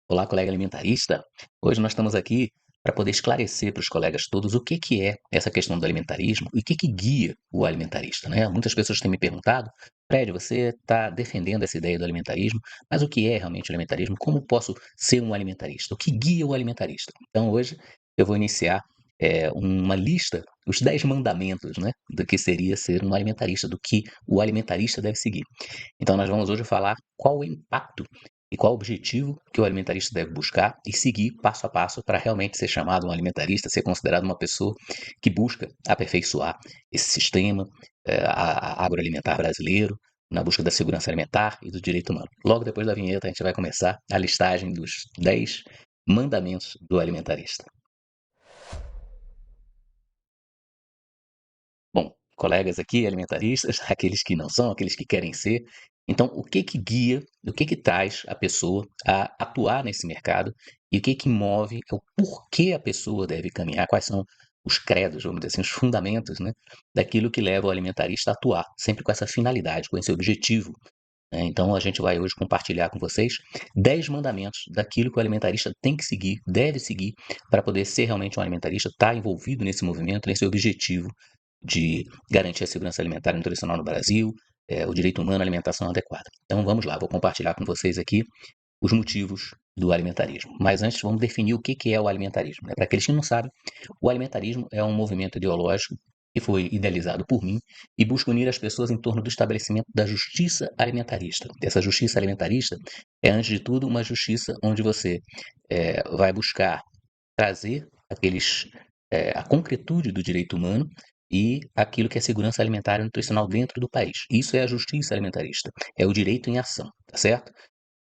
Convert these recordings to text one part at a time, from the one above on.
Olá, colega alimentarista. Hoje nós estamos aqui para poder esclarecer para os colegas todos o que é essa questão do alimentarismo e o que guia o alimentarista, né? Muitas pessoas têm me perguntado, Fred, você está defendendo essa ideia do alimentarismo, mas o que é realmente o alimentarismo? Como posso ser um alimentarista? O que guia o alimentarista? Então hoje eu vou iniciar uma lista, os 10 mandamentos, né, do que seria ser um alimentarista, do que o alimentarista deve seguir. Então nós vamos hoje falar qual o impacto e qual o objetivo que o alimentarista deve buscar e seguir passo a passo para realmente ser chamado um alimentarista, ser considerado uma pessoa que busca aperfeiçoar esse sistema agroalimentar brasileiro, na busca da segurança alimentar e do direito humano. Logo depois da vinheta, a gente vai começar a listagem dos 10 mandamentos do alimentarista. Bom, colegas aqui, alimentaristas, aqueles que não são, aqueles que querem ser. Então, o que guia, o que traz a pessoa a atuar nesse mercado e o que move, o porquê a pessoa deve caminhar, quais são os credos, vamos dizer assim, os fundamentos, né, daquilo que leva o alimentarista a atuar, sempre com essa finalidade, com esse objetivo, né? Então, a gente vai hoje compartilhar com vocês 10 mandamentos daquilo que o alimentarista tem que seguir, deve seguir, para poder ser realmente um alimentarista, estar envolvido nesse movimento, nesse objetivo de garantir a segurança alimentar e nutricional no Brasil, o direito humano à alimentação adequada. Então vamos lá, vou compartilhar com vocês aqui os motivos do alimentarismo. Mas antes vamos definir o que é o alimentarismo, né? Para aqueles que não sabem, o alimentarismo é um movimento ideológico que foi idealizado por mim e busca unir as pessoas em torno do estabelecimento da justiça alimentarista. Essa justiça alimentarista é, antes de tudo, uma justiça onde você vai buscar trazer a concretude do direito humano e aquilo que é segurança alimentar e nutricional dentro do país. Isso é a justiça alimentarista, é o direito em ação, tá certo?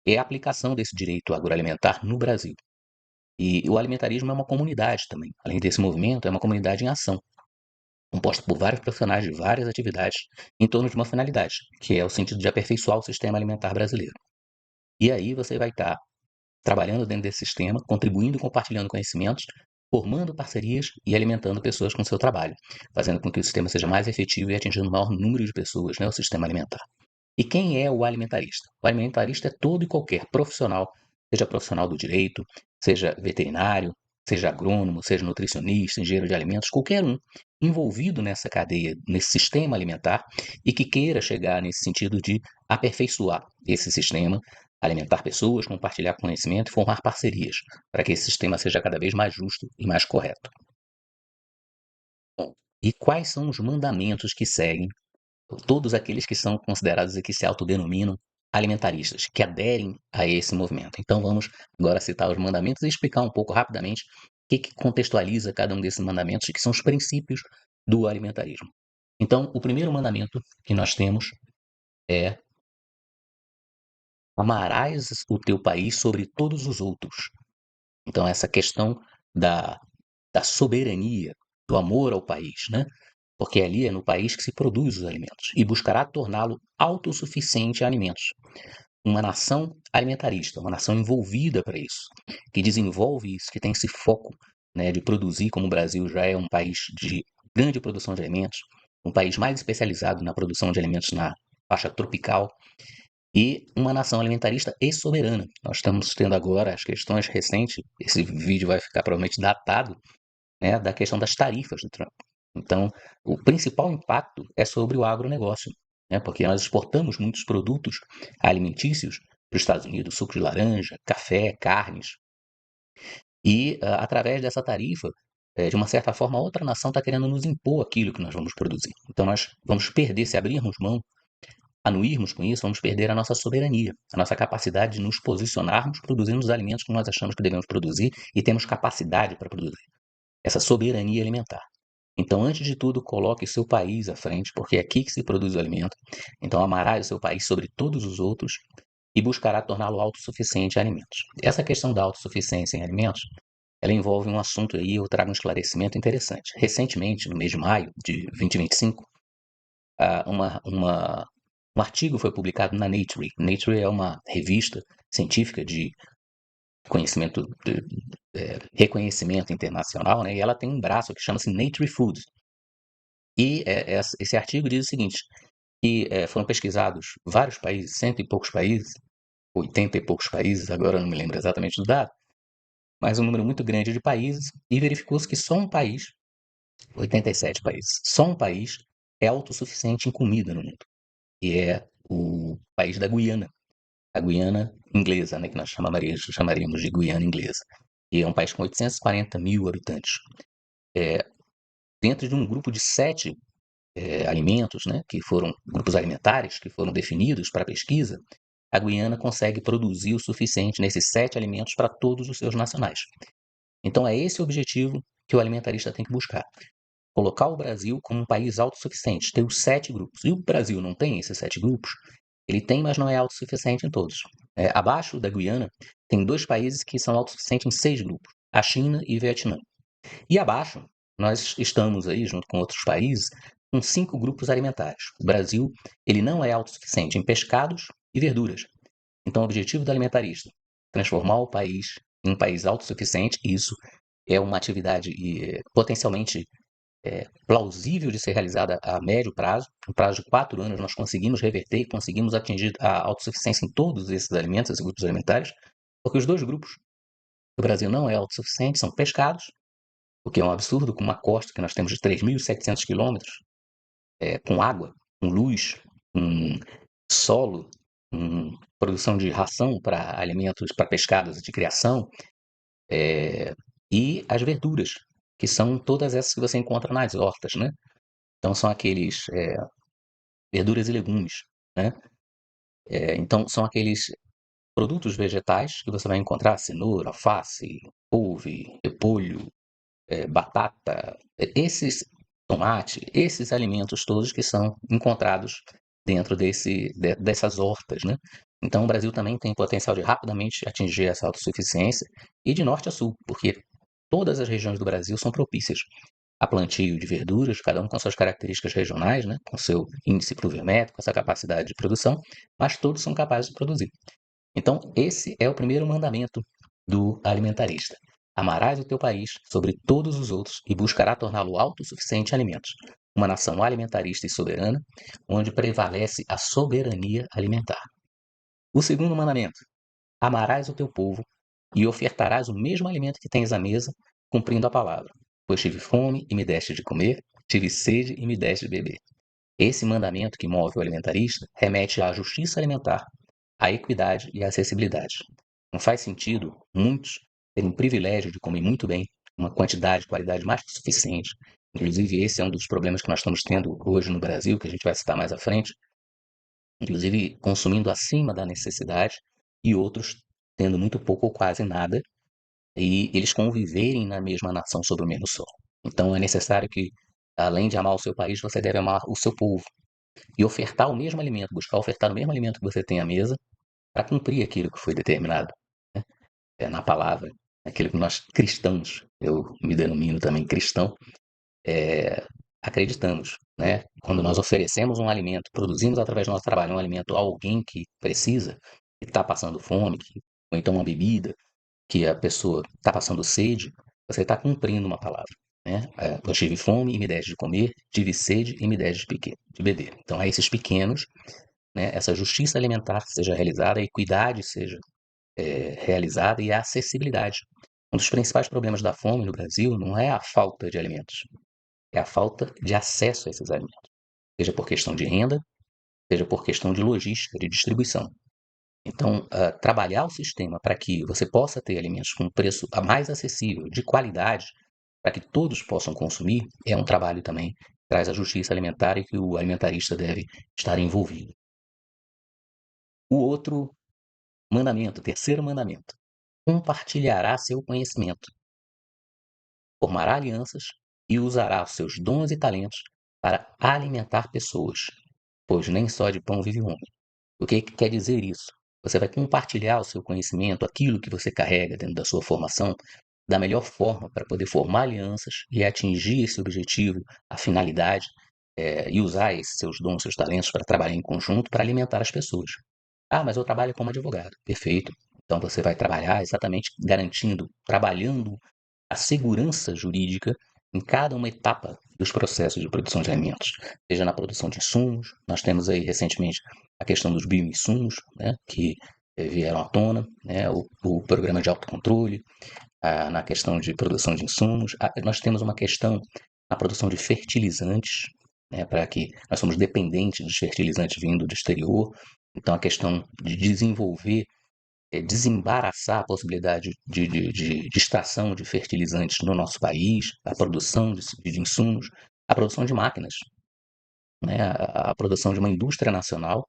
É a aplicação desse direito agroalimentar no Brasil. E o alimentarismo é uma comunidade também. Além desse movimento, é uma comunidade em ação, composta por vários profissionais de várias atividades em torno de uma finalidade, que é o sentido de aperfeiçoar o sistema alimentar brasileiro. E aí você vai estar trabalhando dentro desse sistema, contribuindo e compartilhando conhecimentos, formando parcerias e alimentando pessoas com o seu trabalho, fazendo com que o sistema seja mais efetivo e atingindo o maior número de pessoas, né, o sistema alimentar. E quem é o alimentarista? O alimentarista é todo e qualquer profissional, seja profissional do direito, seja veterinário, seja agrônomo, seja nutricionista, engenheiro de alimentos, qualquer um envolvido nessa cadeia, nesse sistema alimentar e que queira chegar nesse sentido de aperfeiçoar esse sistema, alimentar pessoas, compartilhar conhecimento e formar parcerias para que esse sistema seja cada vez mais justo e mais correto. Bom, e quais são os mandamentos que seguem todos aqueles que são considerados e que se autodenominam alimentaristas, que aderem a esse movimento? Então vamos agora citar os mandamentos e explicar um pouco rapidamente o que contextualiza cada um desses mandamentos e que são os princípios do alimentarismo. Então, o primeiro mandamento que nós temos é: amarás o teu país sobre todos os outros. Então, essa questão da, da soberania, do amor ao país, né? Porque ali é no país que se produz os alimentos e buscará torná-lo autossuficiente em alimentos. Uma nação alimentarista, uma nação envolvida para isso, que desenvolve isso, que tem esse foco, né, de produzir, como o Brasil já é um país de grande produção de alimentos, um país mais especializado na produção de alimentos na faixa tropical, e uma nação alimentarista e soberana. Nós estamos tendo agora as questões recentes, esse vídeo vai ficar provavelmente datado, né, da questão das tarifas do Trump. Então, o principal impacto é sobre o agronegócio, né, porque nós exportamos muitos produtos alimentícios para os Estados Unidos, suco de laranja, café, carnes, e através dessa tarifa, de uma certa forma, a outra nação está querendo nos impor aquilo que nós vamos produzir. Então, nós vamos perder, se abrirmos mão, anuirmos com isso, vamos perder a nossa soberania, a nossa capacidade de nos posicionarmos produzindo os alimentos que nós achamos que devemos produzir e temos capacidade para produzir. Essa soberania alimentar. Então, antes de tudo, coloque seu país à frente, porque é aqui que se produz o alimento. Então, amarás o seu país sobre todos os outros e buscará torná-lo autossuficiente em alimentos. Essa questão da autossuficiência em alimentos, ela envolve um assunto aí, eu trago um esclarecimento interessante. Recentemente, no mês de maio de 2025, ah, um artigo foi publicado na Nature. Nature é uma revista científica de conhecimento, reconhecimento internacional, né? E ela tem um braço que chama-se Nature Foods. E esse artigo diz o seguinte, que foram pesquisados vários países, cento e poucos países, 80 e poucos países, agora eu não me lembro exatamente do dado, mas um número muito grande de países, e verificou-se que só um país, 87 países, só um país é autossuficiente em comida no mundo, e é o país da Guiana, a Guiana inglesa, né, que nós chamaríamos de Guiana inglesa. E é um país com 840 mil habitantes. Dentro de um grupo de 7 alimentos, né, que foram grupos alimentares que foram definidos para a pesquisa, a Guiana consegue produzir o suficiente nesses 7 alimentos para todos os seus nacionais. Então é esse o objetivo que o alimentarista tem que buscar. Colocar o Brasil como um país autossuficiente, ter os 7 grupos. E o Brasil não tem esses 7 grupos, ele tem, mas não é autossuficiente em todos. Abaixo da Guiana, tem 2 países que são autossuficientes em 6 grupos, a China e o Vietnã. E abaixo, nós estamos aí, junto com outros países, com 5 grupos alimentares. O Brasil, ele não é autossuficiente em pescados e verduras. Então, o objetivo do alimentarista, transformar o país em um país autossuficiente, e isso é uma atividade potencialmente plausível de ser realizada a médio prazo. No prazo de 4 anos, nós conseguimos reverter e conseguimos atingir a autossuficiência em todos esses alimentos, esses grupos alimentares, porque os 2 grupos do Brasil não é autossuficiente, são pescados, o que é um absurdo, com uma costa que nós temos de 3.700 quilômetros, com água, com luz, com solo, com produção de ração para alimentos, para pescados de criação, e as verduras, que são todas essas que você encontra nas hortas, né? Então são aqueles verduras e legumes, né? Então são aqueles produtos vegetais que você vai encontrar: cenoura, alface, couve, repolho, batata, esses tomate, esses alimentos todos que são encontrados dentro dessas hortas, né? Então o Brasil também tem potencial de rapidamente atingir essa autossuficiência, e de norte a sul, porque todas as regiões do Brasil são propícias a plantio de verduras, cada um com suas características regionais, né, com seu índice pluviométrico, essa capacidade de produção, mas todos são capazes de produzir. Então, esse é o primeiro mandamento do alimentarista: amarás o teu país sobre todos os outros e buscará torná-lo autossuficiente em alimentos. Uma nação alimentarista e soberana, onde prevalece a soberania alimentar. O segundo mandamento: amarás o teu povo e ofertarás o mesmo alimento que tens à mesa, cumprindo a palavra. Pois tive fome e me deste de comer, tive sede e me deste de beber. Esse mandamento que move o alimentarista remete à justiça alimentar, à equidade e à acessibilidade. Não faz sentido muitos terem o privilégio de comer muito bem, uma quantidade, qualidade mais que suficiente. Inclusive, esse é um dos problemas que nós estamos tendo hoje no Brasil, que a gente vai citar mais à frente, inclusive consumindo acima da necessidade, e outros tendo muito pouco ou quase nada, e eles conviverem na mesma nação sob o mesmo sol. Então é necessário que, além de amar o seu país, você deve amar o seu povo e ofertar o mesmo alimento, buscar ofertar o mesmo alimento que você tem à mesa para cumprir aquilo que foi determinado, né? Na palavra, aquilo que nós cristãos, eu me denomino também cristão, é, acreditamos, né? Quando nós oferecemos um alimento, produzimos através do nosso trabalho um alimento a alguém que precisa, que está passando fome, ou então uma bebida, que a pessoa está passando sede, você está cumprindo uma palavra, né? Eu tive fome e me deste de comer, tive sede e me deste de beber. Então, a esses pequenos, né, essa justiça alimentar seja realizada, a equidade seja realizada e a acessibilidade. Um dos principais problemas da fome no Brasil não é a falta de alimentos, é a falta de acesso a esses alimentos, seja por questão de renda, seja por questão de logística, de distribuição. Então, trabalhar o sistema para que você possa ter alimentos com preço mais acessível, de qualidade, para que todos possam consumir, é um trabalho também que traz a justiça alimentar e que o alimentarista deve estar envolvido. O outro mandamento, o terceiro mandamento: compartilhará seu conhecimento, formará alianças e usará os seus dons e talentos para alimentar pessoas, pois nem só de pão vive o homem. O que quer dizer isso? Você vai compartilhar o seu conhecimento, aquilo que você carrega dentro da sua formação, da melhor forma para poder formar alianças e atingir esse objetivo, a finalidade, e usar esses seus dons, seus talentos para trabalhar em conjunto para alimentar as pessoas. Ah, mas eu trabalho como advogado. Perfeito. Então você vai trabalhar exatamente garantindo, trabalhando a segurança jurídica em cada uma etapa dos processos de produção de alimentos, seja na produção de insumos. Nós temos aí recentemente a questão dos bioinsumos, né, que vieram à tona, né, o programa de autocontrole, na questão de produção de insumos. Nós temos uma questão na produção de fertilizantes, né, para que nós somos dependentes dos fertilizantes vindo do exterior. Então, a questão de desenvolver, desembaraçar a possibilidade de extração de fertilizantes no nosso país, a produção de insumos, a produção de máquinas, né, a produção de uma indústria nacional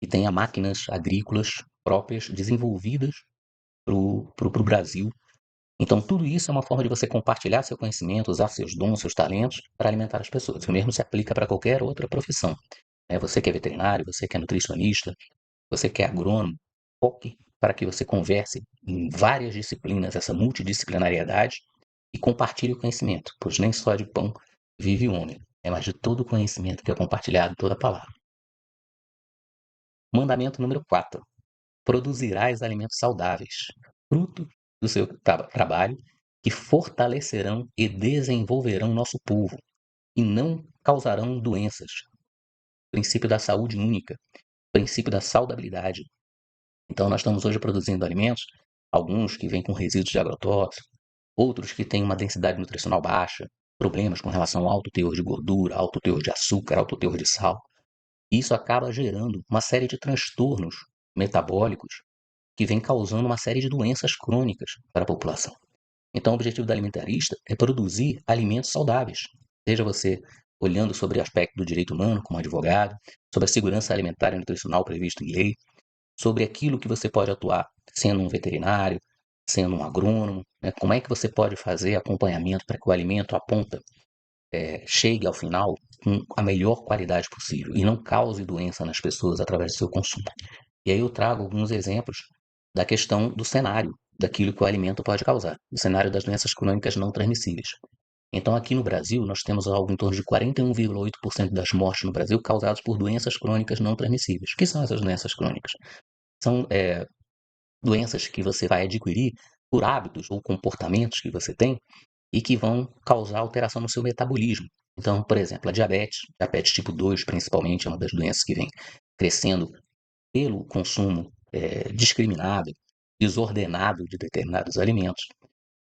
que tenha máquinas agrícolas próprias desenvolvidas para o Brasil. Então, tudo isso é uma forma de você compartilhar seu conhecimento, usar seus dons, seus talentos para alimentar as pessoas. O mesmo se aplica para qualquer outra profissão. Você que é veterinário, você que é nutricionista, você que é agrônomo, foque para que você converse em várias disciplinas, essa multidisciplinariedade, e compartilhe o conhecimento, pois nem só de pão vive o homem, é mais de todo o conhecimento que é compartilhado, toda a palavra. Mandamento número 4. Produzirás alimentos saudáveis, fruto do seu trabalho, que fortalecerão e desenvolverão nosso povo e não causarão doenças. Princípio da saúde única, princípio da saudabilidade. Então, nós estamos hoje produzindo alimentos, alguns que vêm com resíduos de agrotóxicos, outros que têm uma densidade nutricional baixa, problemas com relação ao alto teor de gordura, alto teor de açúcar, alto teor de sal. Isso acaba gerando uma série de transtornos metabólicos que vem causando uma série de doenças crônicas para a população. Então, o objetivo da alimentarista é produzir alimentos saudáveis, seja você olhando sobre o aspecto do direito humano como advogado, sobre a segurança alimentar e nutricional prevista em lei, sobre aquilo que você pode atuar sendo um veterinário, sendo um agrônomo, né? Como é que você pode fazer acompanhamento para que o alimento, a ponta, chegue ao final com a melhor qualidade possível e não cause doença nas pessoas através do seu consumo. E aí eu trago alguns exemplos da questão do cenário, daquilo que o alimento pode causar, o cenário das doenças crônicas não transmissíveis. Então, aqui no Brasil, nós temos algo em torno de 41,8% das mortes no Brasil causadas por doenças crônicas não transmissíveis. O que são essas doenças crônicas? São doenças que você vai adquirir por hábitos ou comportamentos que você tem e que vão causar alteração no seu metabolismo. Então, por exemplo, a diabetes tipo 2 principalmente, é uma das doenças que vem crescendo pelo consumo discriminado, desordenado de determinados alimentos.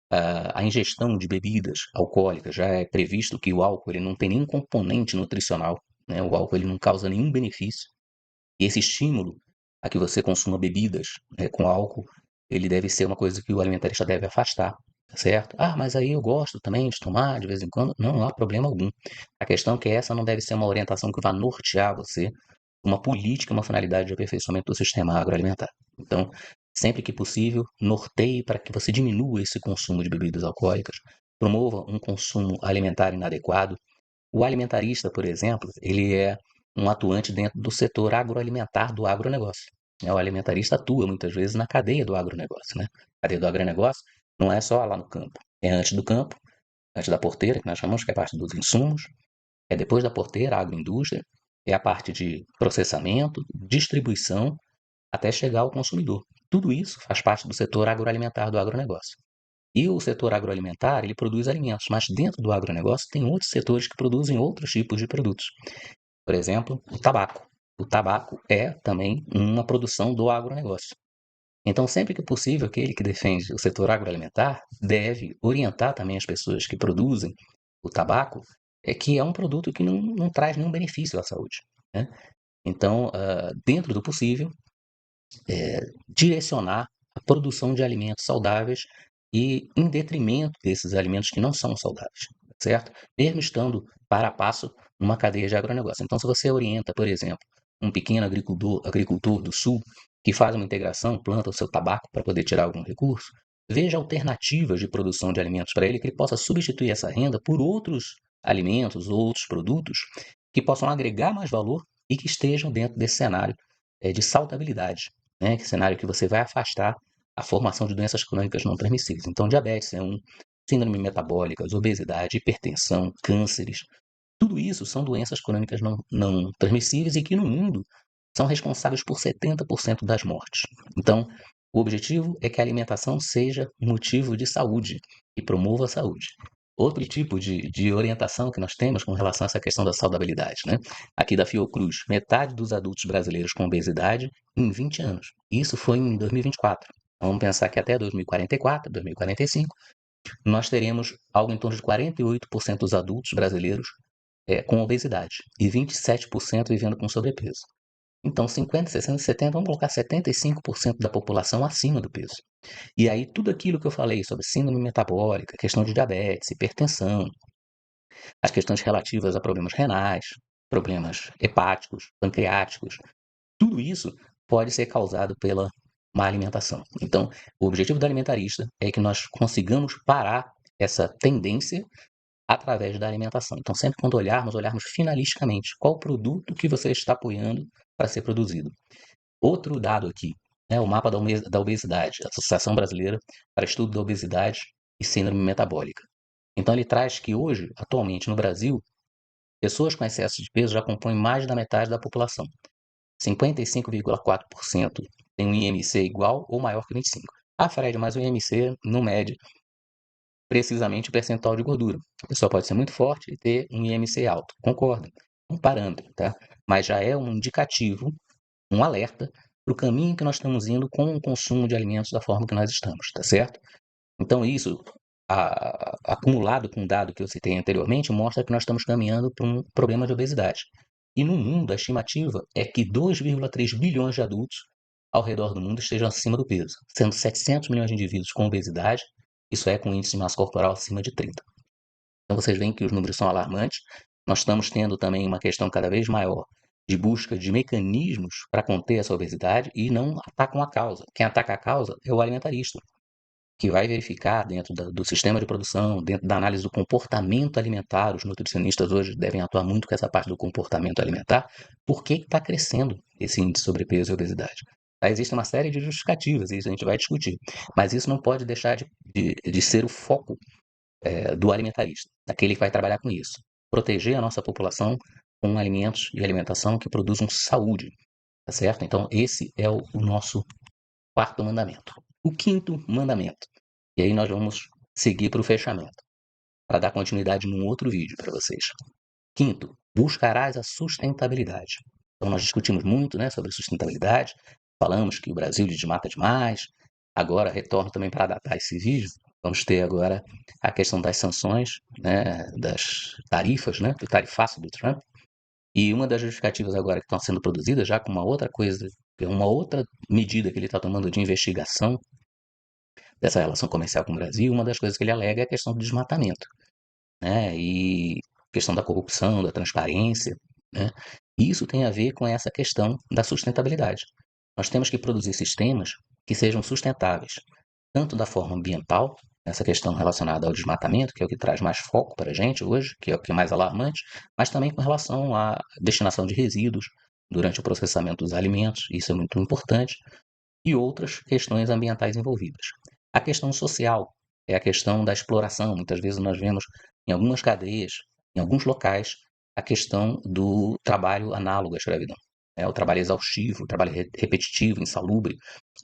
A ingestão de bebidas alcoólicas, já é previsto que o álcool ele não tem nenhum componente nutricional, né? O álcool ele não causa nenhum benefício. E esse estímulo a que você consuma bebidas, com álcool, ele deve ser uma coisa que o alimentarista deve afastar, tá certo? Ah, mas aí eu gosto também de tomar de vez em quando. Não há problema algum. A questão é que essa não deve ser uma orientação que vá nortear você, uma política, uma finalidade de aperfeiçoamento do sistema agroalimentar. Então, sempre que possível, norteie para que você diminua esse consumo de bebidas alcoólicas, promova um consumo alimentar inadequado. O alimentarista, por exemplo, ele é um atuante dentro do setor agroalimentar do agronegócio. O alimentarista atua muitas vezes na cadeia do agronegócio, né? A cadeia do agronegócio não é só lá no campo, é antes do campo, antes da porteira, que nós chamamos que é a parte dos insumos, é depois da porteira, a agroindústria, é a parte de processamento, distribuição, até chegar ao consumidor. Tudo isso faz parte do setor agroalimentar do agronegócio. E o setor agroalimentar, ele produz alimentos, mas dentro do agronegócio tem outros setores que produzem outros tipos de produtos. Por exemplo, o tabaco. O tabaco é também uma produção do agronegócio. Então, sempre que possível, aquele que defende o setor agroalimentar deve orientar também as pessoas que produzem o tabaco, que é um produto que não traz nenhum benefício à saúde, né? Então, dentro do possível, direcionar a produção de alimentos saudáveis e em detrimento desses alimentos que não são saudáveis, certo? Mesmo estando para a passo numa cadeia de agronegócio. Então, se você orienta, por exemplo, um pequeno agricultor do sul que faz uma integração, planta o seu tabaco para poder tirar algum recurso, veja alternativas de produção de alimentos para ele que ele possa substituir essa renda por outros alimentos ou outros produtos que possam agregar mais valor e que estejam dentro desse cenário de saudabilidade, né? Que é cenário que você vai afastar a formação de doenças crônicas não transmissíveis. Então, diabetes é um, síndrome metabólicas, obesidade, hipertensão, cânceres, tudo isso são doenças crônicas não transmissíveis e que no mundo são responsáveis por 70% das mortes. Então, o objetivo é que a alimentação seja motivo de saúde e promova a saúde. outro tipo de orientação que nós temos com relação a essa questão da saudabilidade, né? Aqui da Fiocruz, metade dos adultos brasileiros com obesidade em 20 anos. Isso foi em 2024. Vamos pensar que até 2044, 2045, nós teremos algo em torno de 48% dos adultos brasileiros com obesidade e 27% vivendo com sobrepeso. Então, 50, 60, 70, vamos colocar 75% da população acima do peso. E aí, tudo aquilo que eu falei sobre síndrome metabólica, questão de diabetes, hipertensão, as questões relativas a problemas renais, problemas hepáticos, pancreáticos, tudo isso pode ser causado pela má alimentação. Então, o objetivo do alimentarista é que nós consigamos parar essa tendência através da alimentação. Então, sempre quando olharmos finalisticamente qual produto que você está apoiando para ser produzido. Outro dado aqui, né, o mapa da obesidade, Associação Brasileira para Estudo da Obesidade e Síndrome Metabólica. Então, ele traz que hoje, atualmente no Brasil, pessoas com excesso de peso já compõem mais da metade da população. 55,4% tem um IMC igual ou maior que 25. Ah, Fred, mas o IMC não mede precisamente o percentual de gordura. A pessoa pode ser muito forte e ter um IMC alto. Concordo. Um parâmetro, tá? Mas já é um indicativo, um alerta para o caminho que nós estamos indo com o consumo de alimentos da forma que nós estamos, tá certo? Então, isso, acumulado com o dado que eu citei anteriormente, mostra que nós estamos caminhando para um problema de obesidade. E no mundo, a estimativa é que 2,3 bilhões de adultos ao redor do mundo estejam acima do peso, sendo 700 milhões de indivíduos com obesidade, isso é com índice de massa corporal acima de 30. Então, vocês veem que os números são alarmantes. Nós estamos tendo também uma questão cada vez maior de busca de mecanismos para conter essa obesidade e não atacam a causa. Quem ataca a causa é o alimentarista, que vai verificar dentro do sistema de produção, dentro da análise do comportamento alimentar, os nutricionistas hoje devem atuar muito com essa parte do comportamento alimentar, por que está crescendo esse índice de sobrepeso e obesidade. Tá? Existe uma série de justificativas, e isso a gente vai discutir, mas isso não pode deixar de ser o foco do alimentarista, daquele que vai trabalhar com isso. Proteger a nossa população com alimentos e alimentação que produzam saúde, tá certo? Então, esse é o nosso quarto mandamento. O quinto mandamento, e aí nós vamos seguir para o fechamento, para dar continuidade num outro vídeo para vocês. Quinto, buscarás a sustentabilidade. Então nós discutimos muito, né, sobre sustentabilidade, falamos que o Brasil desmata demais, agora retorno também para adaptar esse vídeo, vamos ter agora a questão das sanções, né, das tarifas, né, do tarifaço do Trump, e uma das justificativas agora que estão sendo produzidas, já com uma outra coisa, uma outra medida que ele está tomando de investigação dessa relação comercial com o Brasil, uma das coisas que ele alega é a questão do desmatamento, né? E questão da corrupção, da transparência, né? Isso tem a ver com essa questão da sustentabilidade. Nós temos que produzir sistemas que sejam sustentáveis, tanto da forma ambiental, essa questão relacionada ao desmatamento, que é o que traz mais foco para a gente hoje, que é o que é mais alarmante, mas também com relação à destinação de resíduos durante o processamento dos alimentos, isso é muito importante, e outras questões ambientais envolvidas. A questão social é a questão da exploração. Muitas vezes nós vemos em algumas cadeias, em alguns locais, a questão do trabalho análogo à escravidão. O trabalho exaustivo, o trabalho repetitivo, insalubre.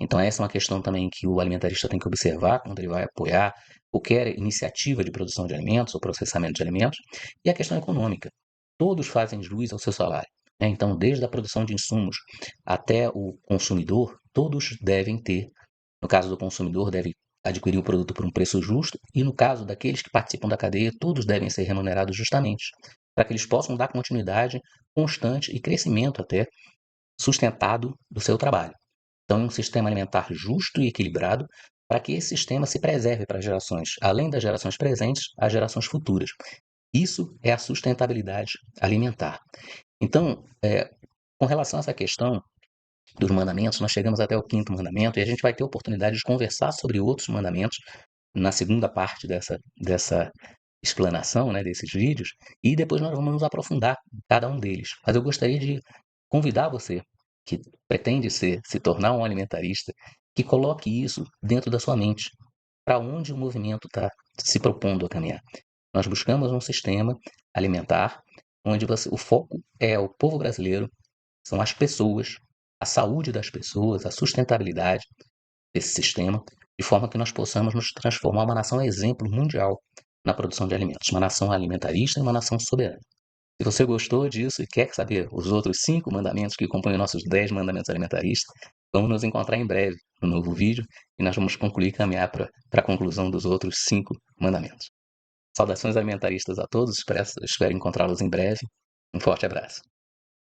Então, essa é uma questão também que o alimentarista tem que observar quando ele vai apoiar qualquer iniciativa de produção de alimentos ou processamento de alimentos. E a questão econômica. Todos fazem jus ao seu salário. Então, desde a produção de insumos até o consumidor, todos devem ter, no caso do consumidor, deve adquirir o produto por um preço justo, e no caso daqueles que participam da cadeia, todos devem ser remunerados justamente, para que eles possam dar continuidade constante e crescimento até sustentado do seu trabalho. Então, é um sistema alimentar justo e equilibrado para que esse sistema se preserve para gerações, além das gerações presentes, as gerações futuras. Isso é a sustentabilidade alimentar. Então, com relação a essa questão dos mandamentos, nós chegamos até o quinto mandamento e a gente vai ter oportunidade de conversar sobre outros mandamentos na segunda parte dessa explanação, né, desses vídeos, e depois nós vamos nos aprofundar em cada um deles. Mas eu gostaria de convidar você, que pretende se tornar um alimentarista, que coloque isso dentro da sua mente, para onde o movimento está se propondo a caminhar. Nós buscamos um sistema alimentar onde o foco é o povo brasileiro, são as pessoas, a saúde das pessoas, a sustentabilidade desse sistema, de forma que nós possamos nos transformar em uma nação exemplo mundial na produção de alimentos, uma nação alimentarista e uma nação soberana. Se você gostou disso e quer saber os outros 5 mandamentos que compõem os nossos 10 mandamentos alimentaristas, vamos nos encontrar em breve no novo vídeo e nós vamos concluir e caminhar para a conclusão dos outros 5 mandamentos. Saudações alimentaristas a todos, espero encontrá-los em breve. Um forte abraço.